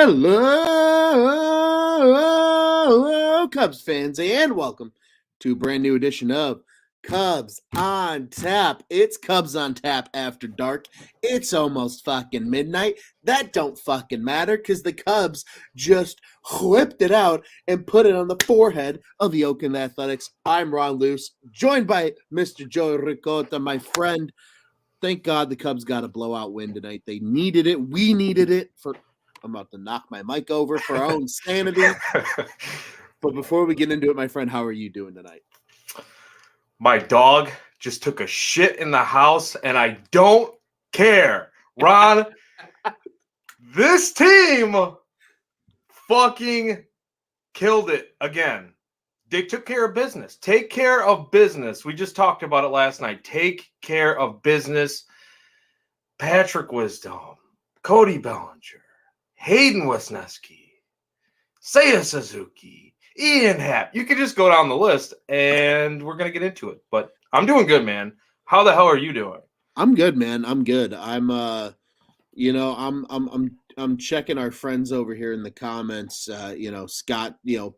Hello, Cubs fans, and welcome to a brand new edition of Cubs on Tap. It's Cubs on Tap after dark. It's almost fucking midnight. That don't fucking matter because the Cubs just whipped it out and put it on the forehead of the Oakland Athletics. I'm Ron Luce, joined by Mr. Joey Ricotta, my friend. Thank God the Cubs got a blowout win tonight. They needed it. We needed it for... I'm about to knock my mic over for our own sanity. But before we get into it, my friend, how are you doing tonight? My dog just took a shit in the house, and I don't care. Ron, this team fucking killed it again. They took care of business. Take care of business. We just talked about it last night. Take care of business. Patrick Wisdom, Cody Bellinger, Hayden Wesneski, Seiya Suzuki, Ian Happ. You could just go down the list, and we're gonna get into it. But I'm doing good, man. How the hell are you doing? I'm good, man. I'm good. I'm checking our friends over here in the comments. Scott,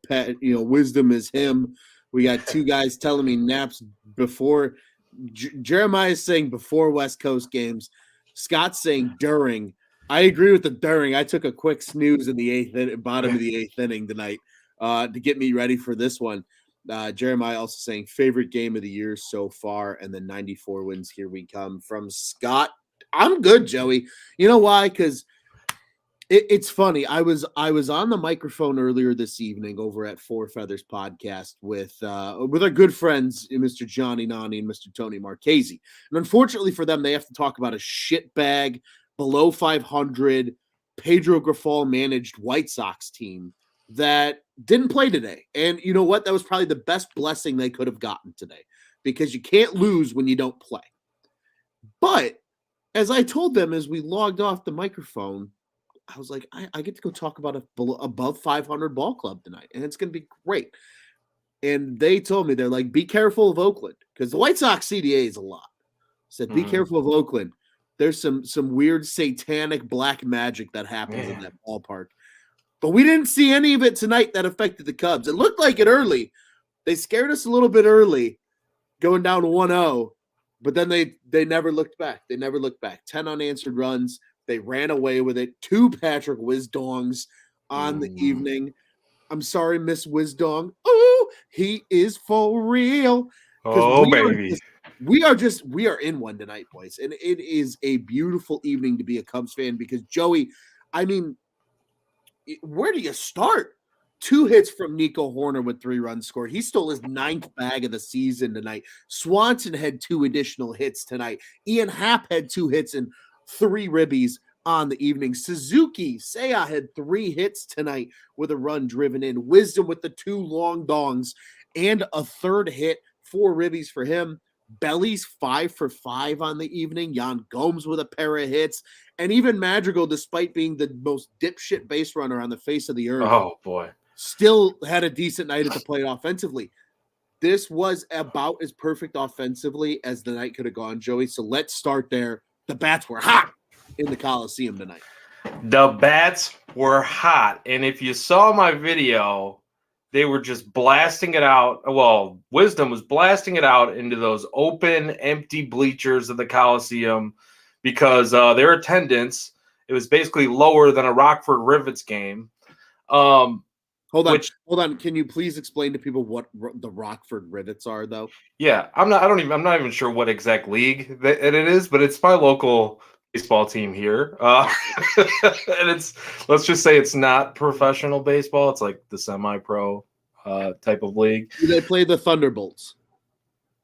Pet, Wisdom is him. We got two guys telling me naps before. Jeremiah is saying before West Coast games. Scott's saying during. I agree with the during. I took a quick snooze in the bottom of the eighth inning tonight to get me ready for this one. Jeremiah also saying favorite game of the year so far, and then 94 wins. Here we come from Scott. I'm good, Joey. You know why? Because it's funny. I was on the microphone earlier this evening over at Four Feathers Podcast with our good friends, Mr. Johnny Nani and Mr. Tony Marchese. And unfortunately for them, they have to talk about a shitbag below 500 Pedro Grifol managed White Sox team that didn't play today. And you know what? That was probably the best blessing they could have gotten today because you can't lose when you don't play. But as I told them as we logged off the microphone, I was like, I get to go talk about a above 500 ball club tonight, and it's going to be great. And they told me, they're like, be careful of Oakland because the White Sox CDA is a lot. Said, be careful of Oakland. There's some weird satanic black magic that happens in that ballpark. But we didn't see any of it tonight that affected the Cubs. It looked like it early. They scared us a little bit early going down 1-0, but then they never looked back. They never looked back. 10 unanswered runs. They ran away with it. 2 Patrick Wisdongs on the evening. I'm sorry, Miss Wisdong. Oh, he is for real. Oh, baby. We are in one tonight, boys. And it is a beautiful evening to be a Cubs fan because, Joey, I mean, where do you start? 2 hits from Nico Horner with 3 runs scored. He stole his 9th bag of the season tonight. Swanson had 2 additional hits tonight. Ian Happ had 2 hits and 3 ribbies on the evening. Suzuki, Seiya had 3 hits tonight with a run driven in. Wisdom with the 2 long dongs and a 3rd hit, 4 ribbies for him. Belly's 5 for 5 on the evening. Yan Gomes with a pair of hits. And even Madrigal, despite being the most dipshit base runner on the face of the earth, oh boy, still had a decent night at the plate offensively. This was about as perfect offensively as the night could have gone, Joey. So let's start there. The bats were hot in the Coliseum tonight. The bats were hot. And if you saw my video, they were just blasting it out. Well, Wisdom was blasting it out into those open, empty bleachers of the Coliseum because their attendance, it was basically lower than a Rockford Rivets game. Hold on. Can you please explain to people what the Rockford Rivets are, though? Yeah, I'm not even sure what exact league that it is, but it's my local baseball team here. And let's just say it's not professional baseball. It's like the semi-pro type of league. Do they play the Thunderbolts?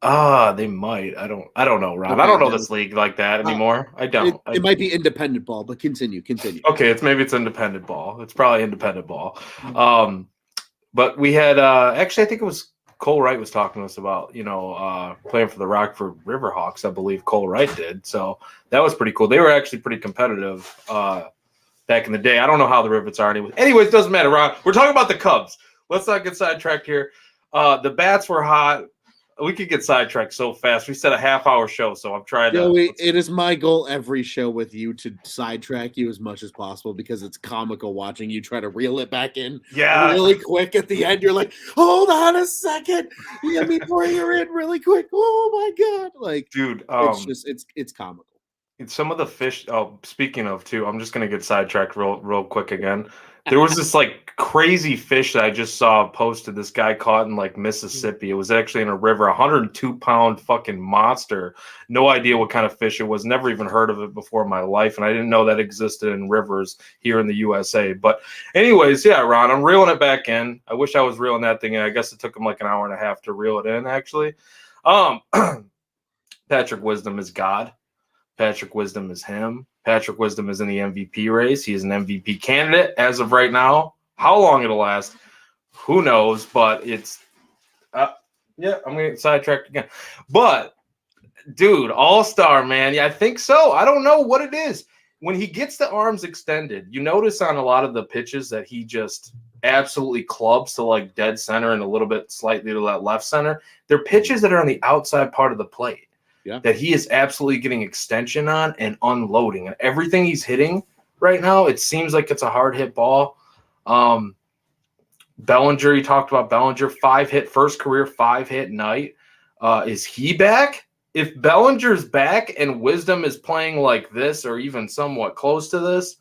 They might. I don't know, Rob. Okay, I don't know this league like that anymore. I don't. It might be independent ball, but continue. Okay, maybe it's independent ball. It's probably independent ball. But we had actually, I think it was Cole Wright was talking to us about, playing for the Rockford Riverhawks. I believe Cole Wright did. So that was pretty cool. They were actually pretty competitive back in the day. I don't know how the Rivets are anyway. Anyways, it doesn't matter, Ron. We're talking about the Cubs. Let's not get sidetracked here. The bats were hot. we could get sidetracked so fast. We said a half-hour show, so I'm trying Joey, it is my goal every show with you to sidetrack you as much as possible because it's comical watching you try to reel it back in really quick at the end. You're like, hold on a second. Let me bring her in really quick. Oh my God. Like, dude, it's comical. Some of the fish. Oh, speaking of too, I'm just gonna get sidetracked real quick again. There was this like crazy fish that I just saw posted. This guy caught in like Mississippi. It was actually in a river, 102-pound fucking monster. No idea what kind of fish it was. Never even heard of it before in my life, and I didn't know that existed in rivers here in the USA. But anyways, yeah, Ron, I'm reeling it back in. I wish I was reeling that thing in. I guess it took him like an hour and a half to reel it in. Actually, Patrick Wisdom is God. Patrick Wisdom is him. Patrick Wisdom is in the MVP race. He is an MVP candidate as of right now. How long it'll last, who knows? But it's, I'm going to get sidetracked again. But, dude, all-star, man. Yeah, I think so. I don't know what it is. When he gets the arms extended, you notice on a lot of the pitches that he just absolutely clubs to like dead center and a little bit slightly to that left center. They're pitches that are on the outside part of the plate. Yeah. That he is absolutely getting extension on and unloading. And everything he's hitting right now, it seems like it's a hard hit ball. Bellinger, you talked about Bellinger, 5-hit, first career 5-hit night. Is he back? If Bellinger's back and Wisdom is playing like this or even somewhat close to this,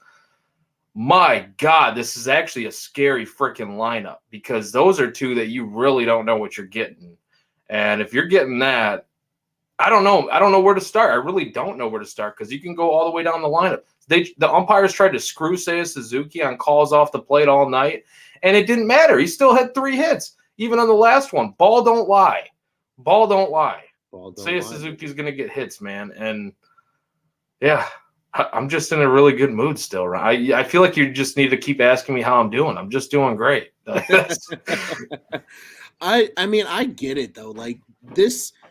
my God, this is actually a scary freaking lineup because those are two that you really don't know what you're getting. And if you're getting that, I don't know. I don't know where to start. I really don't know where to start because you can go all the way down the lineup. The umpires tried to screw Seiya Suzuki on calls off the plate all night, and it didn't matter. He still had 3 hits, even on the last one. Ball don't lie. Ball don't lie. Seiya Suzuki's going to get hits, man. And, yeah, I'm just in a really good mood still. I feel like you just need to keep asking me how I'm doing. I'm just doing great. I mean, I get it, though. Like, this –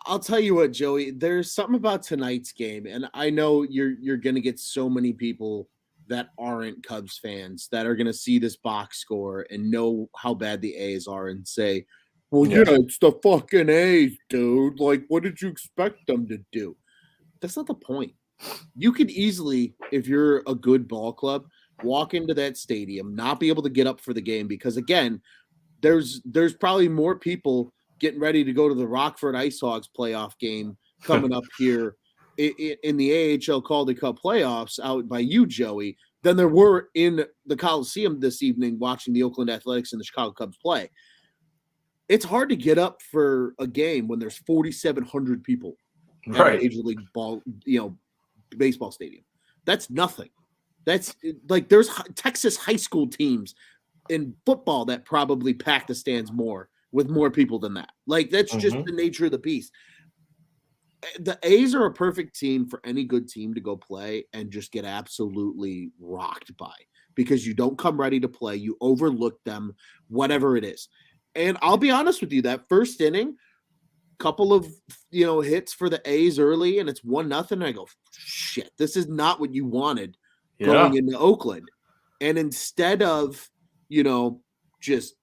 I'll tell you what, Joey, there's something about tonight's game, and I know you're going to get so many people that aren't Cubs fans that are going to see this box score and know how bad the A's are and say, well, yeah, it's the fucking A's, dude. Like, what did you expect them to do? That's not the point. You could easily, if you're a good ball club, walk into that stadium, not be able to get up for the game because, again, there's probably more people getting ready to go to the Rockford Ice Hogs playoff game coming up here in the AHL Calder Cup playoffs out by you, Joey, than there were in the Coliseum this evening watching the Oakland Athletics and the Chicago Cubs play. It's hard to get up for a game when there's 4,700 people at a Major League baseball stadium. That's nothing. That's like there's Texas high school teams in football that probably pack the stands more with more people than that. Like, that's just the nature of the beast. The A's are a perfect team for any good team to go play and just get absolutely rocked by because you don't come ready to play. You overlook them, whatever it is. And I'll be honest with you, that first inning, couple of, hits for the A's early, and it's 1-0. And I go, shit, this is not what you wanted going into Oakland. And instead of, just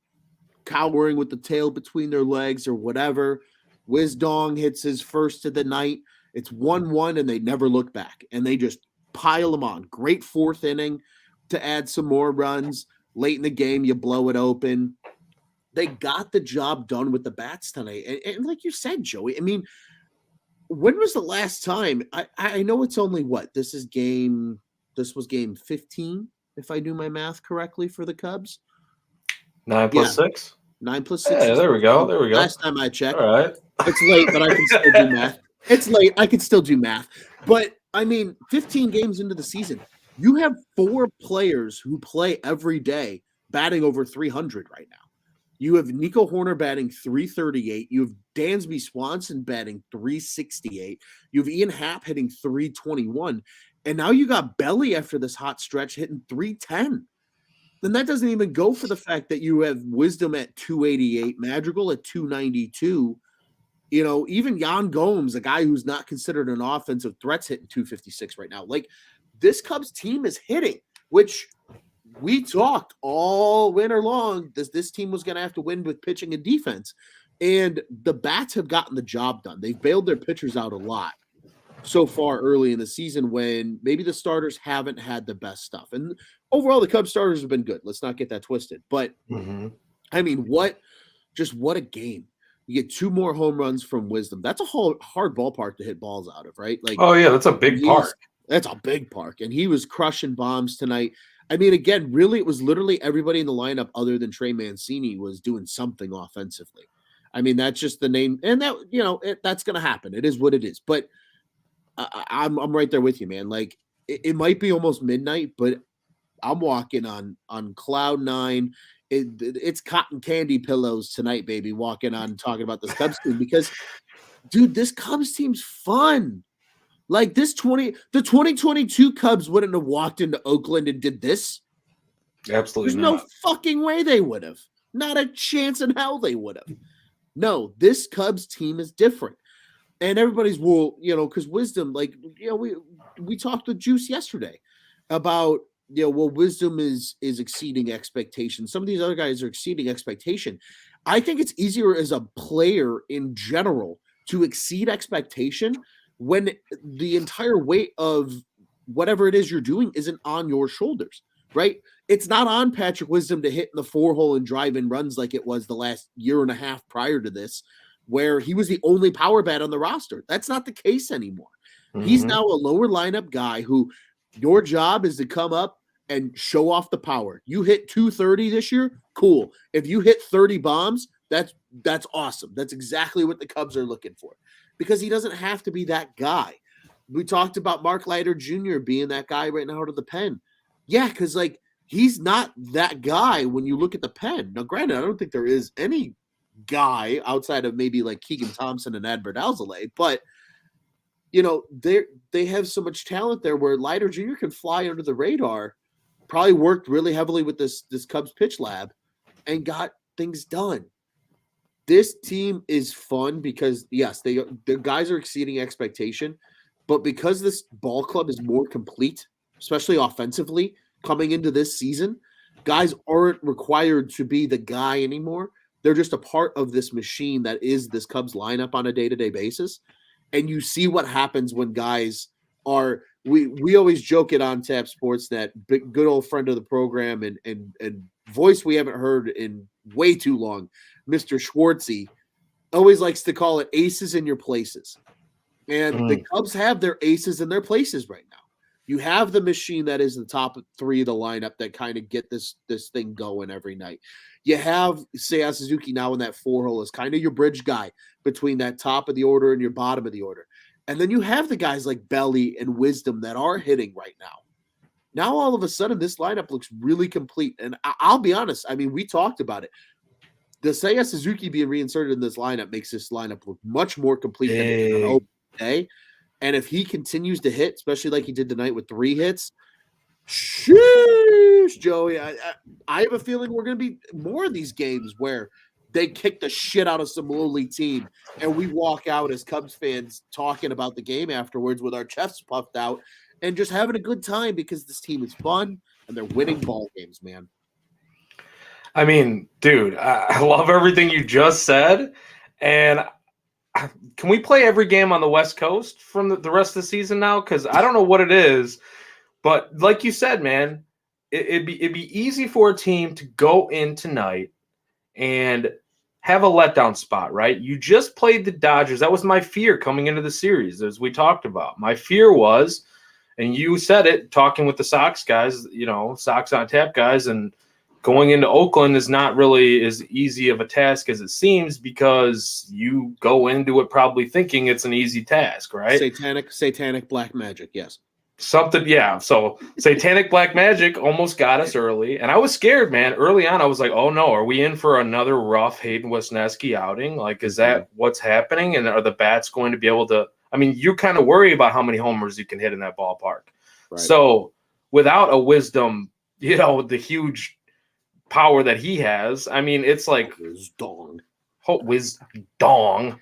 cowering with the tail between their legs or whatever, Wisdom hits his first of the night. It's 1-1, and they never look back. And they just pile them on. Great fourth inning to add some more runs. Late in the game, you blow it open. They got the job done with the bats tonight. And like you said, Joey, I mean, when was the last time? I know it's only this was game 15, if I do my math correctly, for the Cubs. 9 plus 6? 9 plus 6. Yeah, there we go. Last time I checked. All right. It's late, but I can still do math. It's late. I can still do math. But, I mean, 15 games into the season, you have 4 players who play every day batting over 300 right now. You have Nico Horner batting 338. You have Dansby Swanson batting 368. You have Ian Happ hitting 321. And now you got Belly after this hot stretch hitting 310. Then that doesn't even go for the fact that you have Wisdom at 288, Madrigal at 292. Even Jan Gomes, a guy who's not considered an offensive threat, hitting 256 right now. Like, this Cubs team is hitting, which we talked all winter long. This team was going to have to win with pitching and defense. And the bats have gotten the job done. They've bailed their pitchers out a lot so far early in the season when maybe the starters haven't had the best stuff. And overall, the Cubs starters have been good. Let's not get that twisted. But I mean, what a game. You get 2 more home runs from Wisdom. That's a hard ballpark to hit balls out of, right? Like, oh yeah, that's a big park. That's a big park. And he was crushing bombs tonight. I mean, again, really, it was literally everybody in the lineup other than Trey Mancini was doing something offensively. I mean, that's just the name. And that, that's going to happen. It is what it is. But I'm right there with you, man. Like, it might be almost midnight, but I'm walking on cloud 9. It's cotton candy pillows tonight, baby, walking on talking about this Cubs team because, dude, this Cubs team's fun. Like the 2022 Cubs wouldn't have walked into Oakland and did this. Absolutely There's not. no fucking way they would have. Not a chance in hell they would have. No, this Cubs team is different. And everybody's, because Wisdom, like, we talked with Juice yesterday about, Wisdom is exceeding expectations. Some of these other guys are exceeding expectation. I think it's easier as a player in general to exceed expectation when the entire weight of whatever it is you're doing isn't on your shoulders, right? It's not on Patrick Wisdom to hit in the 4-hole and drive in runs like it was the last year and a half prior to this, where he was the only power bat on the roster. That's not the case anymore. He's now a lower lineup guy who your job is to come up and show off the power. You hit 230 this year, cool. If you hit 30 bombs, that's awesome. That's exactly what the Cubs are looking for because he doesn't have to be that guy. We talked about Mark Leiter Jr. being that guy right now out of the pen. Yeah, because, like, he's not that guy when you look at the pen. Now, granted, I don't think there is any guy outside of maybe like Keegan Thompson and Adbert Alzolay, but they have so much talent there where Leiter Jr. can fly under the radar. Probably worked really heavily with this Cubs pitch lab and got things done. This team is fun because yes, the guys are exceeding expectation, but because this ball club is more complete, especially offensively, coming into this season, guys aren't required to be the guy anymore. They're just a part of this machine that is this Cubs lineup on a day-to-day basis. And you see what happens when guys are we always joke it on Tap Sportsnet, good old friend of the program and voice we haven't heard in way too long, Mr. Schwartzy, always likes to call it aces in your places. And the Cubs have their aces in their places right now. You have the machine that is the top 3 of the lineup that kind of get this thing going every night. You have Seiya Suzuki now in that 4-hole as kind of your bridge guy between that top of the order and your bottom of the order. And then you have the guys like Belly and Wisdom that are hitting right now. Now, all of a sudden, this lineup looks really complete. And I'll be honest. I mean, we talked about it. The Seiya Suzuki being reinserted in this lineup makes this lineup look much more complete than an open day. And if he continues to hit, especially like he did tonight with 3 hits, sheesh, Joey, I have a feeling we're going to be more of these games where they kick the shit out of some lowly team, and we walk out as Cubs fans talking about the game afterwards with our chests puffed out and just having a good time because this team is fun and they're winning ball games, man. I mean, dude, I love everything you just said, and can we play every game on the West Coast from the rest of the season now? Because I don't know what it is, but like you said, man, it'd be easy for a team to go in tonight and have a letdown spot, right? You just played the Dodgers. That was my fear coming into the series, as we talked about. My fear was, and you said it, talking with the Sox guys, Sox on Tap guys, and going into Oakland is not really as easy of a task as it seems because you go into it probably thinking it's an easy task, right? Satanic black magic, yes. Something, yeah. So satanic black magic almost got us early. And I was scared, man. Early on, I was like, oh, no, are we in for another rough Hayden Wesneski outing? Like, is that what's happening? And are the bats going to be able to – I mean, you kind of worry about how many homers you can hit in that ballpark. Right. So without a Wisdom, the huge power that he has, I mean, it's like Wisdom.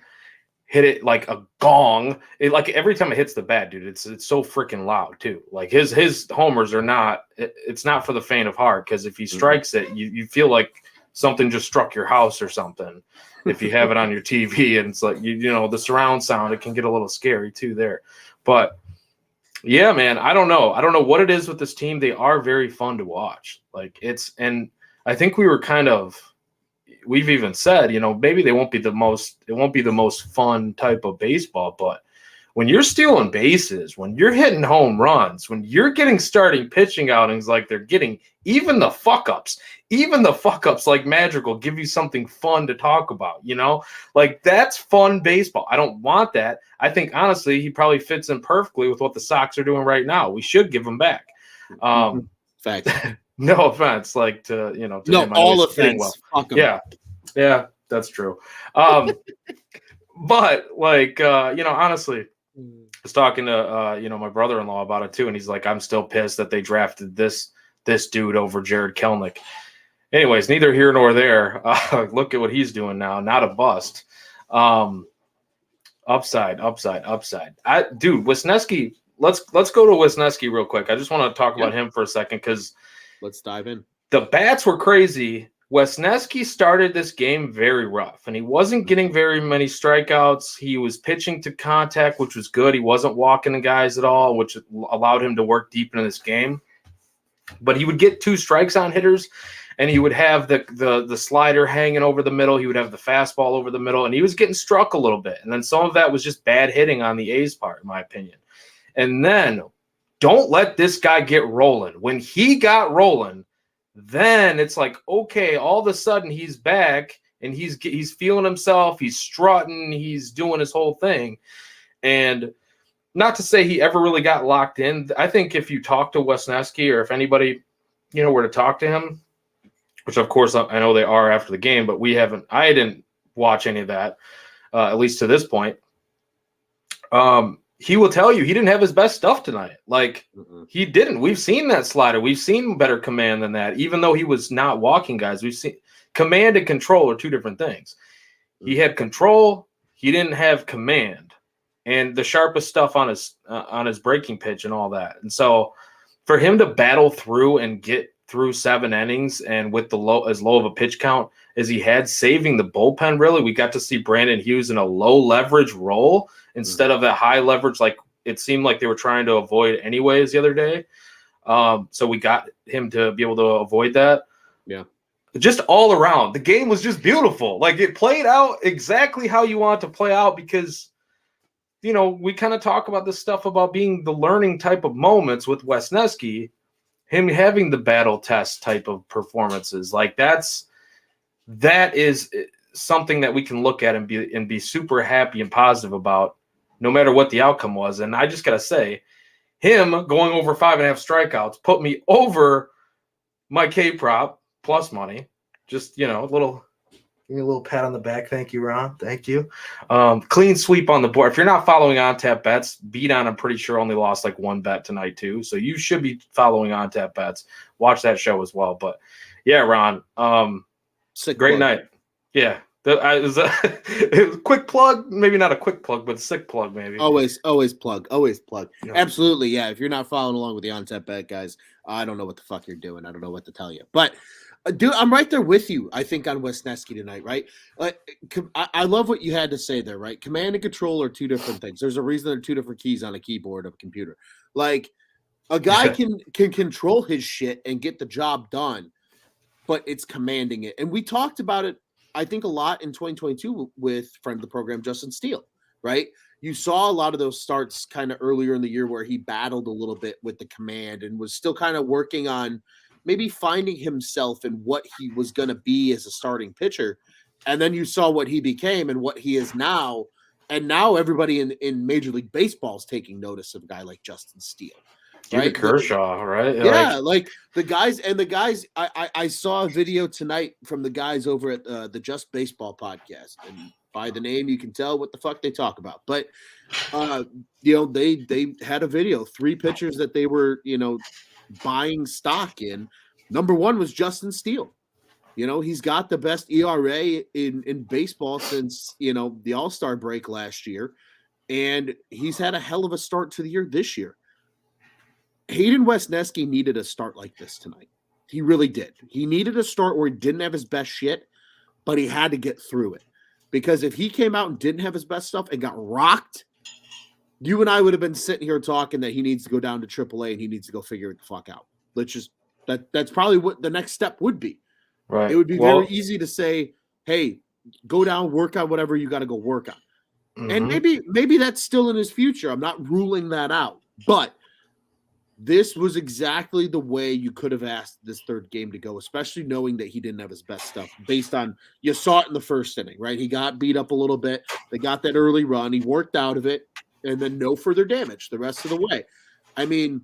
Hit it like a gong. Like every time it hits the bat, dude, it's so freaking loud too. Like his homers are not. It's not for the faint of heart because if he strikes it, you feel like something just struck your house or something. If you have it on your TV and it's like, you know, the surround sound, it can get a little scary too there. But yeah, man, I don't know. I don't know what it is with this team. They are very fun to watch. And I think we've even said, you know, maybe it won't be the most fun type of baseball, but when you're stealing bases, when you're hitting home runs, when you're getting starting pitching outings like they're getting, even the fuck ups like Magic will give you something fun to talk about, you know? Like, that's fun baseball. I don't want that. I think, honestly, he probably fits in perfectly with what the Sox are doing right now. We should give him back. Facts. No offense, like, to him, all saying, offense. Fuck 'em. Yeah, that's true. But like, honestly, I was talking to my brother-in-law about it too, and he's like, I'm still pissed that they drafted this dude over Jared Kelenic. Anyways, neither here nor there. Look at what he's doing now. Not a bust. Upside. Dude, Wisniewski. Let's go to Wisniewski real quick. I just want to talk about him for a second because let's dive in. The bats were crazy. Wisniewski started this game very rough, and he wasn't getting very many strikeouts. He was pitching to contact, which was good. He wasn't walking the guys at all, which allowed him to work deep into this game. But he would get 2 strikes on hitters, and he would have the slider hanging over the middle. He would have the fastball over the middle, and he was getting struck a little bit. And then some of that was just bad hitting on the A's part, in my opinion. And then don't let this guy get rolling. When he got rolling, then it's like, okay, all of a sudden he's back and he's feeling himself. He's strutting. He's doing his whole thing. And not to say he ever really got locked in. I think if you talk to Wisniewski, or if anybody, were to talk to him, which of course I know they are after the game, but I didn't watch any of that, at least to this point. He will tell you he didn't have his best stuff tonight. Like, he didn't. We've seen that slider. We've seen better command than that, even though he was not walking guys. We've seen command and control are 2 different things. He had control. He didn't have command and the sharpest stuff on his breaking pitch and all that. And so for him to battle through and get through 7 innings and with as low of a pitch count as he had, saving the bullpen, really, we got to see Brandon Hughes in a low leverage role instead of a high leverage, like it seemed like they were trying to avoid anyways the other day. So we got him to be able to avoid that. Yeah. Just all around, the game was just beautiful. Like, it played out exactly how you want it to play out because, we kind of talk about this stuff about being the learning type of moments with Wisniewski, him having the battle test type of performances. Like, that is something that we can look at and be super happy and positive about, no matter what the outcome was. And I just got to say, him going over 5.5 strikeouts put me over my K prop plus money. Just, give me a little pat on the back. Thank you, Ron. Thank you. Clean sweep on the board. If you're not following On Tap Bets, Beat On, I'm pretty sure, only lost like 1 bet tonight too. So you should be following On Tap Bets. Watch that show as well. But yeah, Ron, great night. Yeah. It was a quick plug, maybe not a quick plug, but a sick plug, maybe. Always plug. Yeah. Absolutely, yeah. If you're not following along with the On-Tap Bet, guys, I don't know what the fuck you're doing. I don't know what to tell you. But, dude, I'm right there with you, I think, on Wisniewski tonight, right? I love what you had to say there, right? Command and control are 2 different things. There's a reason there are 2 different keys on a keyboard of a computer. Like, a guy can control his shit and get the job done, but it's commanding it. And we talked about it, I think, a lot in 2022 with friend of the program, Justin Steele, right? You saw a lot of those starts kind of earlier in the year where he battled a little bit with the command and was still kind of working on maybe finding himself and what he was going to be as a starting pitcher. And then you saw what he became and what he is now. And now everybody in Major League Baseball is taking notice of a guy like Justin Steele. Right? Kershaw, right? Yeah, like the guys, I saw a video tonight from the guys over at the Just Baseball podcast, and by the name you can tell what the fuck they talk about. But they had a video, 3 pitchers that they were buying stock in. Number 1 was Justin Steele. He's got the best ERA in baseball since the All-Star break last year, and he's had a hell of a start to the year this year. Hayden Wisniewski needed a start like this tonight. He really did. He needed a start where he didn't have his best shit, but he had to get through it. Because if he came out and didn't have his best stuff and got rocked, you and I would have been sitting here talking that he needs to go down to AAA and he needs to go figure it the fuck out. Let's just that's probably what the next step would be. Right. It would be very easy to say, hey, go down, work on whatever you got to go work on. And maybe that's still in his future. I'm not ruling that out. But this was exactly the way you could have asked this third game to go, especially knowing that he didn't have his best stuff based on you saw it in the first inning, right? He got beat up a little bit. They got that early run. He worked out of it and then no further damage the rest of the way. I mean,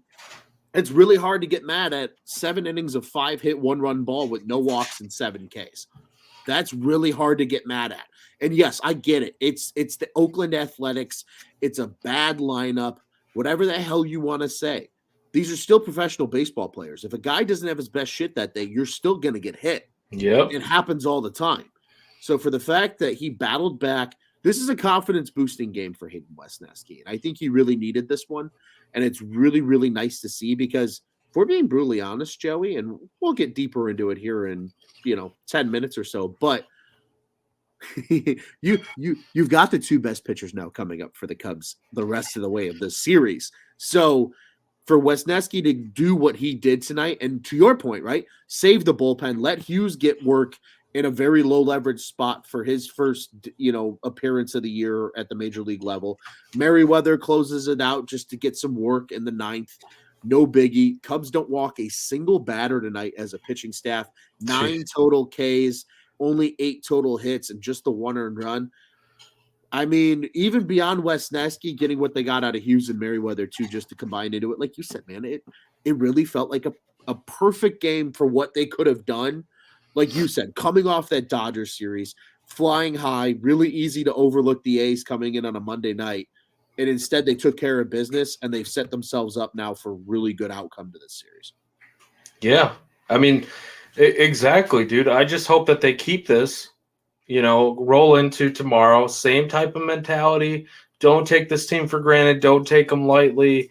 it's really hard to get mad at 7 innings of 5-hit, 1-run ball with no walks and 7 Ks. That's really hard to get mad at. And yes, I get it. It's the Oakland Athletics. It's a bad lineup, whatever the hell you want to say. These are still professional baseball players. If a guy doesn't have his best shit that day, you're still going to get hit. Yep. It happens all the time. So for the fact that he battled back, this is a confidence-boosting game for Hayden Wesneski. And I think he really needed this one. And it's really, really nice to see because if we're being brutally honest, Joey, and we'll get deeper into it here in, 10 minutes or so, but you've got the 2 best pitchers now coming up for the Cubs the rest of the way of this series. So for Wesneski to do what he did tonight, and to your point, right, save the bullpen, let Hughes get work in a very low leverage spot for his first, appearance of the year at the major league level. Merriweather closes it out just to get some work in the 9th. No biggie. Cubs don't walk a single batter tonight as a pitching staff. 9 total Ks, only 8 total hits, and just the 1 earned run. I mean, even beyond Wesneski getting what they got out of Hughes and Merriweather too, just to combine into it, like you said, man, it really felt like a perfect game for what they could have done. Like you said, coming off that Dodgers series, flying high, really easy to overlook the A's coming in on a Monday night. And instead they took care of business and they've set themselves up now for really good outcome to this series. Yeah. I mean, exactly, dude. I just hope that they keep this, roll into tomorrow. Same type of mentality. Don't take this team for granted. Don't take them lightly.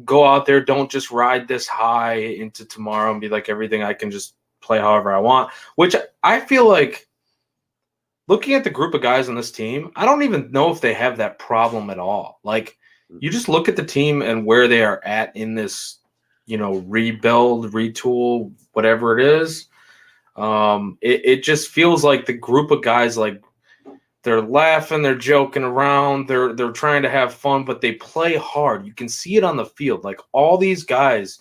Go out there. Don't just ride this high into tomorrow and be like, everything I can just play however I want, which I feel like looking at the group of guys on this team, I don't even know if they have that problem at all. Like, you just look at the team and where they are at in this, rebuild, retool, whatever it is. It just feels like the group of guys, like, they're laughing, they're joking around, they're trying to have fun, but they play hard. You can see it on the field. Like, all these guys,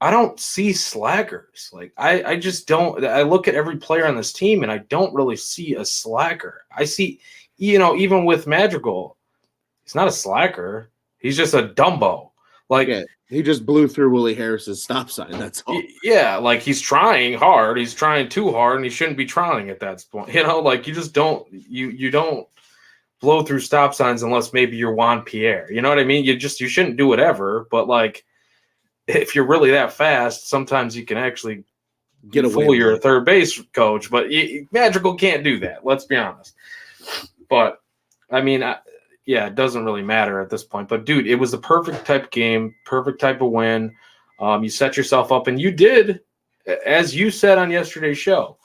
I don't see slackers. Like, I just don't. I look at every player on this team, and I don't really see a slacker. I see, even with Madrigal, he's not a slacker. He's just a Dumbo. Like, yeah, he just blew through Willie Harris's stop sign. That's all. Yeah, like, he's trying hard. He's trying too hard, and he shouldn't be trying at that point. Like, you just don't. You don't blow through stop signs unless maybe you're Juan Pierre. You know what I mean? You shouldn't do whatever. But, like, if you're really that fast, sometimes you can actually get away fool your third base coach. But Madrigal can't do that. Let's be honest. But, I mean, it doesn't really matter at this point. But, dude, it was the perfect type of game, perfect type of win. You set yourself up, and you did, as you said on yesterday's show,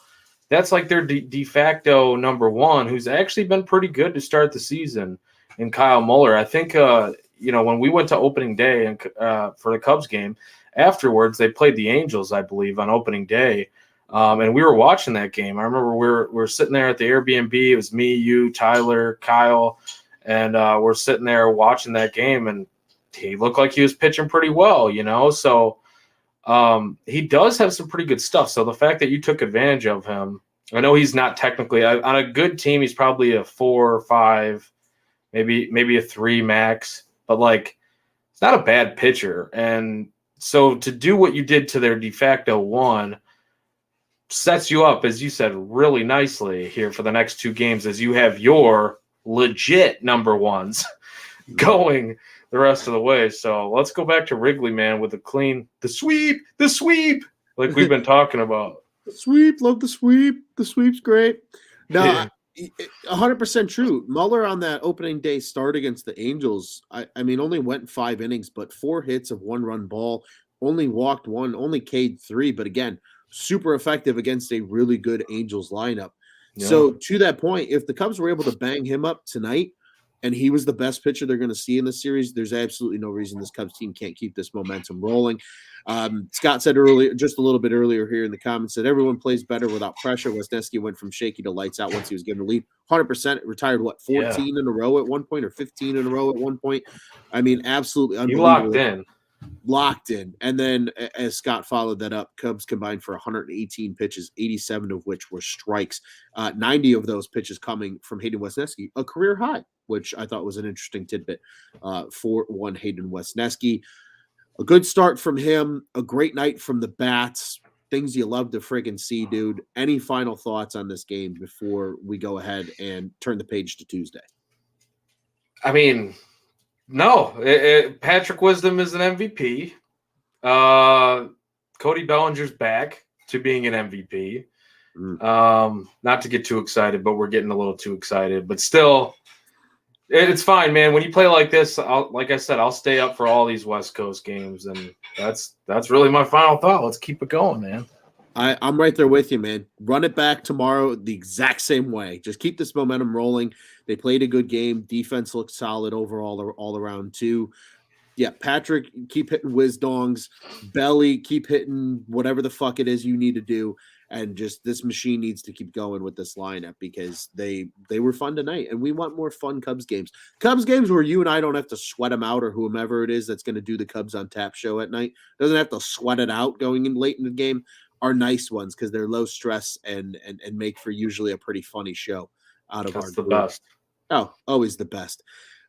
that's like their de facto number 1, who's actually been pretty good to start the season, in Kyle Muller. I think when we went to opening day and for the Cubs game, afterwards they played the Angels, I believe, on opening day, and we were watching that game. I remember we're sitting there at the Airbnb. It was me, you, Tyler, Kyle, and we're sitting there watching that game, and he looked like he was pitching pretty well, So he does have some pretty good stuff. So the fact that you took advantage of him, I know he's not technically on a good team. He's probably a 4 or 5, maybe a 3 max. But, like, it's not a bad pitcher. And so to do what you did to their de facto 1 sets you up, as you said, really nicely here for the next 2 games, as you have your legit number 1s going the rest of the way. So let's go back to Wrigley, man, with the sweep, like we've been talking about. The sweep, love the sweep. The sweep's great. No, 100% true. Muller on that opening day start against the Angels, I mean, only went 5 innings, but 4 hits of 1-run ball, only walked one, only K'd 3, but again, super effective against a really good Angels lineup. Yeah. So to that point, if the Cubs were able to bang him up tonight and he was the best pitcher they're going to see in the series, there's absolutely no reason this Cubs team can't keep this momentum rolling. Scott said earlier, just a little bit earlier here in the comments, that everyone plays better without pressure. Wesneski went from shaky to lights out once he was given the lead. 100% retired, 14 in a row at one point, or 15 in a row at one point. I mean, absolutely He unbelievable. locked in. Locked in. And then as Scott followed that up, Cubs combined for 118 pitches, 87 of which were strikes. 90 of those pitches coming from Hayden Wesneski, a career high, which I thought was an interesting tidbit for one Hayden Wesneski. A good start from him, a great night from the bats. Things you love to friggin' see, dude. Any final thoughts on this game before we go ahead and turn the page to Tuesday? I mean, no. Patrick Wisdom is an MVP. Cody Bellinger's back to being an MVP. Not to get too excited, but we're getting a little too excited. But still, it's fine, man. When you play like this, like I said, I'll stay up for all these West Coast games, and that's really my final thought. Let's keep it going, man. I'm right there with you, man. Run it back tomorrow the exact same way. Just keep this momentum rolling. They played a good game. Defense looked solid overall, all around too. Yeah, Patrick, keep hitting whiz dongs. Belly, keep hitting whatever the fuck it is you need to do. And just this machine needs to keep going with this lineup because they were fun tonight. And we want more fun Cubs games. Cubs games where you and I don't have to sweat them out, or whomever it is that's going to do the Cubs on Tap show at night doesn't have to sweat it out going in late in the game, are nice ones because they're low stress and make for usually a pretty funny show out of our That's the group. best. Oh, always the best.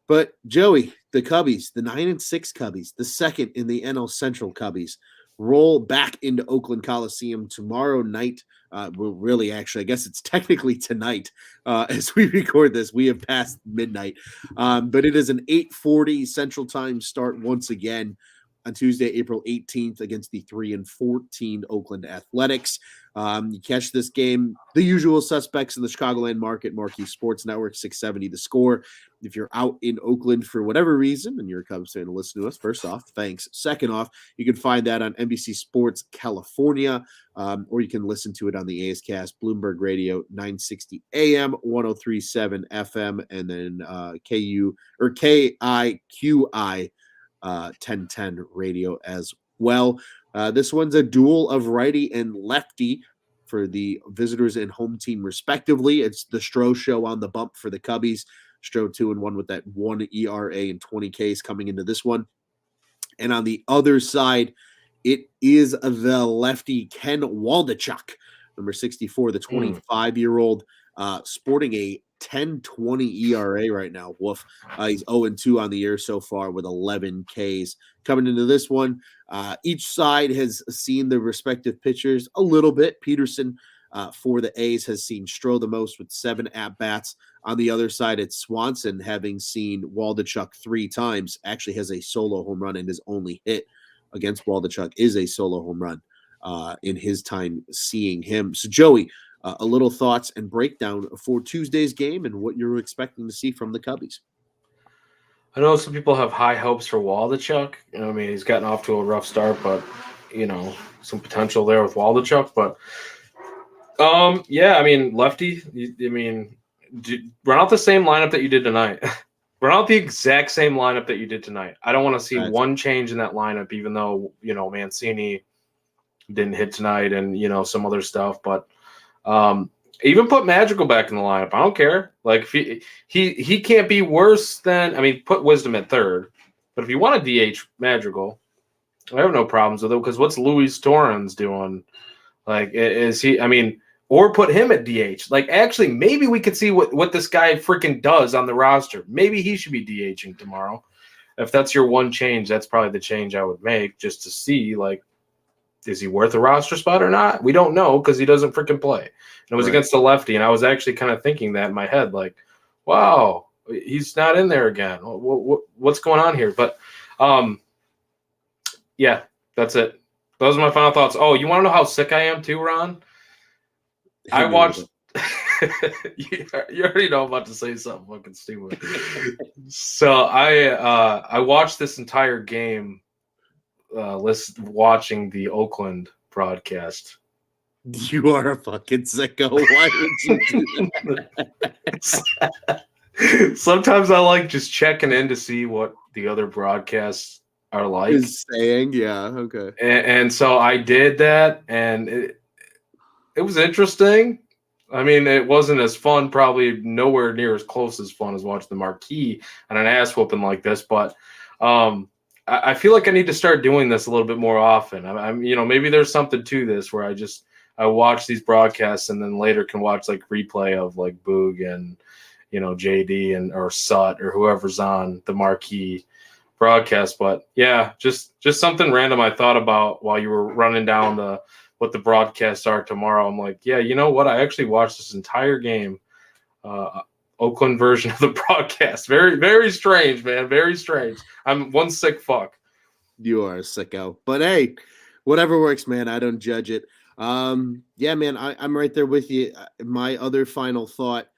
But Joey, the Cubbies, the 9-6 Cubbies, the second in the NL Central Cubbies, roll back into Oakland Coliseum tomorrow night. Well, really, actually, I guess it's technically tonight as we record this. We have passed midnight, but it is an 8:40 Central Time start once again on Tuesday, April 18th, against the 3-14 Oakland Athletics. You catch this game, the usual suspects in the Chicagoland market, Marquee Sports Network, 670 The Score. If you're out in Oakland for whatever reason and you're a Cubs fan to listen to us, first off, thanks. Second off, you can find that on NBC Sports California, or you can listen to it on the A's Cast, Bloomberg Radio, 960 AM, 1037 FM, and then KIQI 1010 radio as well. This one's a duel of righty and lefty for the visitors and home team, respectively. It's the Stroh show on the bump for the Cubbies. Stroh 2-1 with that 1 ERA and 20 Ks coming into this one. And on the other side, it is the lefty Ken Waldichuk, number 64, the 25-year-old, sporting a 10.20 ERA right now. Woof. He's 0-2 on the year so far with 11 Ks. Coming into this one, each side has seen the respective pitchers a little bit. Peterson for the A's has seen Stroh the most with 7 at-bats. On the other side, it's Swanson, having seen Waldichuk 3 times, actually has a solo home run, and his only hit against Waldichuk is a solo home run in his time seeing him. So, Joey, a little thoughts and breakdown for Tuesday's game and what you're expecting to see from the Cubbies. I know some people have high hopes for Waldichuk. I mean, he's gotten off to a rough start, but, some potential there with Waldichuk. But, yeah, I mean, lefty, run out the same lineup that you did tonight. Run out the exact same lineup that you did tonight. I don't want to see one change in that lineup, even though, Mancini didn't hit tonight and, some other stuff. But even put Madrigal back in the lineup. I don't care. Like, if he can't be worse than – put Wisdom at third. But if you want to DH Madrigal, I have no problems with it because what's Luis Torrens doing? Like, is he – or put him at DH. Like, actually, maybe we could see what this guy freaking does on the roster. Maybe he should be DHing tomorrow. If that's your one change, that's probably the change I would make just to see, like, is he worth a roster spot or not? We don't know because he doesn't freaking play. And it was against the lefty, and I was actually kind of thinking that in my head, like, wow, he's not in there again. What's going on here? But, yeah, that's it. Those are my final thoughts. Oh, you want to know how sick I am too, Ron? I watched you already know I'm about to say something fucking stupid. So I watched this entire game watching the Oakland broadcast. You are a fucking sicko. Why would you do that? Sometimes I like just checking in to see what the other broadcasts are like. Is saying, yeah, okay. And so I did that, and it was interesting. I mean, it wasn't as fun, probably nowhere near as close as fun as watching the marquee and an ass whooping like this. But I feel like I need to start doing this a little bit more often. I'm maybe there's something to this where I watch these broadcasts and then later can watch like replay of like Boog and JD and or Sut or whoever's on the marquee broadcast. But yeah, just something random I thought about while you were running down what the broadcasts are tomorrow. I'm like, yeah, you know what? I actually watched this entire game, Oakland version of the broadcast. Very, very strange, man. Very strange. I'm one sick fuck. You are a sicko. But hey, whatever works, man. I don't judge it. Yeah, man, I'm right there with you. My other final thought,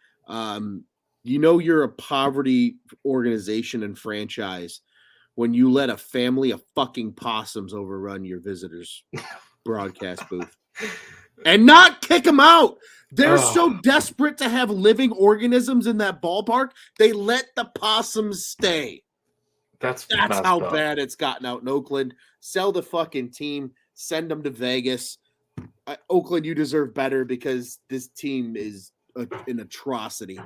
you're a poverty organization and franchise when you let a family of fucking possums overrun your visitors' broadcast booth and not kick them out. They're so desperate to have living organisms in that ballpark, they let the possums stay. That's how bad it's gotten out in Oakland. Sell the fucking team. Send them to Vegas. Oakland, you deserve better because this team is an atrocity.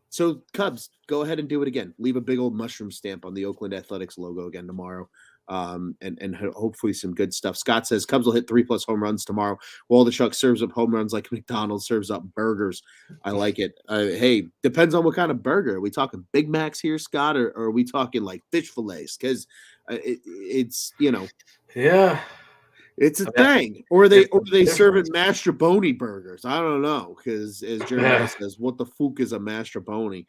So Cubs, go ahead and do it again. Leave a big old mushroom stamp on the Oakland Athletics logo again tomorrow. And hopefully some good stuff. Scott says Cubs will hit 3+ home runs tomorrow. Waldichuk serves up home runs like McDonald's serves up burgers. I like it. Hey, depends on what kind of burger. Are we talking Big Macs here, Scott, or are we talking like fish fillets? Because it's yeah. It's a thing, or they serve it mastrobuoni burgers. I don't know, because as Jeremiah says, what the fuck is a mastrobuoni?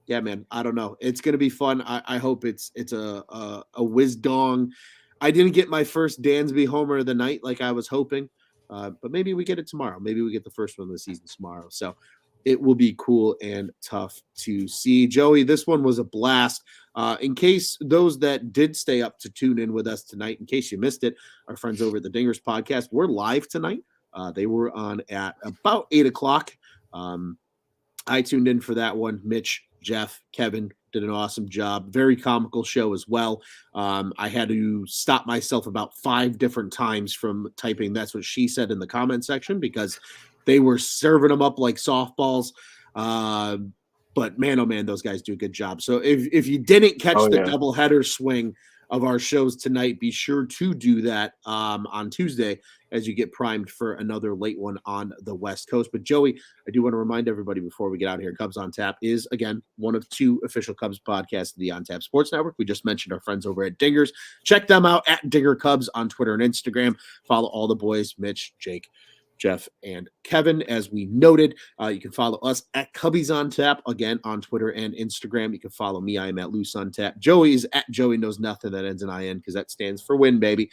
Yeah, man, I don't know. It's gonna be fun. I hope it's a whiz dong. I didn't get my first Dansby homer of the night like I was hoping, but maybe we get it tomorrow. Maybe we get the first one of the season tomorrow. So it will be cool and tough to see. Joey, this one was a blast. In case those that did stay up to tune in with us tonight, in case you missed it, our friends over at the Dingers podcast, we're live tonight. They were on at about 8 o'clock. I tuned in for that one. Mitch, Jeff, Kevin did an awesome job. Very comical show as well. I had to stop myself about 5 different times from typing "that's what she said" in the comment section because they were serving them up like softballs. But man, oh man, those guys do a good job. So if you didn't catch the doubleheader swing of our shows tonight, be sure to do that on Tuesday as you get primed for another late one on the West Coast. But Joey, I do want to remind everybody before we get out of here, Cubs on Tap is, again, one of 2 official Cubs podcasts of the On Tap Sports Network. We just mentioned our friends over at Dingers. Check them out at Dinger Cubs on Twitter and Instagram. Follow all the boys, Mitch, Jake, Jeff, and Kevin, as we noted. You can follow us at Cubbies on Tap, again, on Twitter and Instagram. You can follow me. I am at Loose on Tap. Joey is at Joey Knows Nothing. That ends in IN because that stands for win, baby.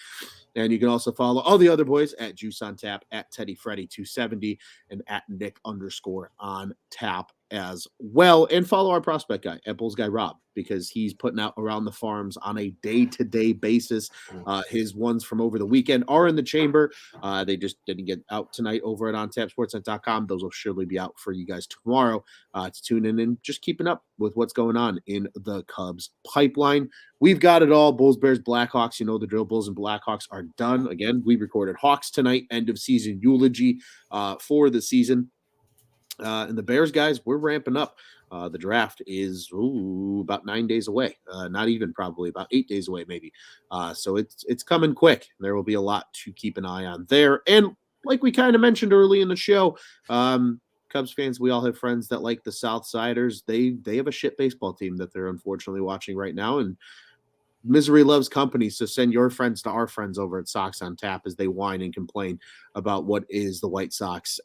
And you can also follow all the other boys at Juice on Tap, at Teddy Freddy 270, and at Nick _ on Tap as well. And follow our prospect guy at Bulls Guy Rob, because he's putting out around the farms on a day-to-day basis. His ones from over the weekend are in the chamber. They just didn't get out tonight over at ontapsportsnet.com. Those will surely be out for you guys tomorrow to tune in and just keeping up with what's going on in the Cubs pipeline. We've got it all. Bulls, Bears, Blackhawks. You know the drill. Bulls and Blackhawks are done. Again, we recorded Hawks tonight, end of season eulogy for the season. And the Bears, guys, we're ramping up. The draft is about 9 days away. Not even, probably about 8 days away, maybe. So it's coming quick. There will be a lot to keep an eye on there. And like we kind of mentioned early in the show, Cubs fans, we all have friends that like the Southsiders. They have a shit baseball team that they're unfortunately watching right now, and misery loves company. So send your friends to our friends over at Sox on Tap as they whine and complain about what is the White Sox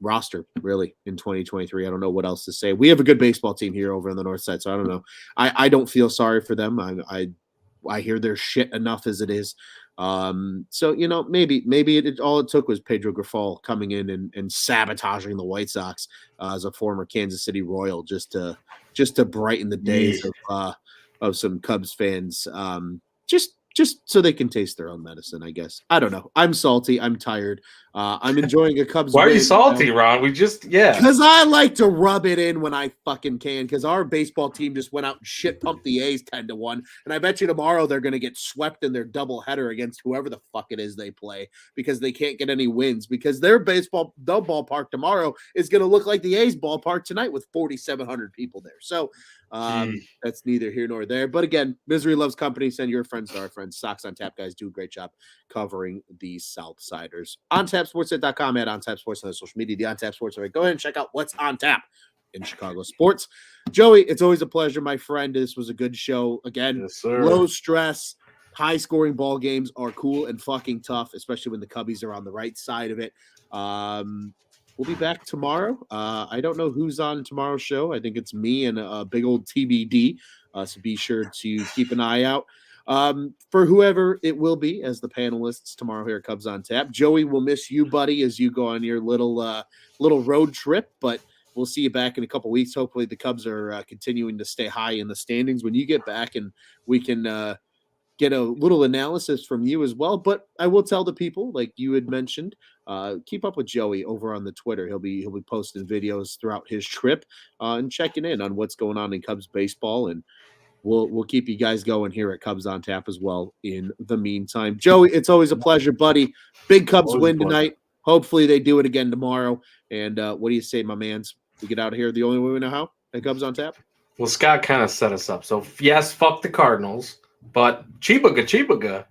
roster really in 2023. I don't know what else to say. We have a good baseball team here over on the north side, so I don't know. I don't feel sorry for them. I hear they're shit enough as it is. So maybe it all it took was Pedro Grifol coming in and sabotaging the White Sox as a former Kansas City Royal just to brighten the days of of some Cubs fans, just so they can taste their own medicine, I guess. I don't know. I'm salty. I'm tired. I'm enjoying a Cubs Why are win. you salty, Ron? We just Because I like to rub it in when I fucking can. Because our baseball team just went out and shit pumped the A's 10-1, and I bet you tomorrow they're going to get swept in their doubleheader against whoever the fuck it is they play because they can't get any wins. Because their ballpark tomorrow is going to look like the A's ballpark tonight with 4,700 people there. So that's neither here nor there. But again, misery loves company. Send your friends to our friends. Socks on Tap guys do a great job covering these Southsiders. OnTapSportsNet.com at OnTapSports on social media. The OnTap Sports. All right, go ahead and check out what's on tap in Chicago sports. Joey, it's always a pleasure, my friend. This was a good show. Again, yes, sir. Low stress, high scoring ball games are cool and fucking tough, especially when the Cubbies are on the right side of it. We'll be back tomorrow. I don't know who's on tomorrow's show. I think it's me and a big old TBD. So be sure to keep an eye out for whoever it will be as the panelists tomorrow here at Cubs on Tap. Joey, will miss you, buddy, as you go on your little road trip, but we'll see you back in a couple weeks. Hopefully the Cubs are continuing to stay high in the standings when you get back, and we can get a little analysis from you as well. But I will tell the people, like you had mentioned, keep up with Joey over on the Twitter. He'll be posting videos throughout his trip and checking in on what's going on in Cubs baseball, and we'll keep you guys going here at Cubs on Tap as well in the meantime. Joey, it's always a pleasure, buddy. Big Cubs win tonight. Hopefully they do it again tomorrow. And what do you say, my mans? We get out of here the only way we know how at Cubs on Tap? Well, Scott kind of set us up. So, yes, fuck the Cardinals, but Chibaga.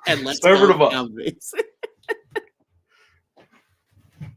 And let's go go Cubs.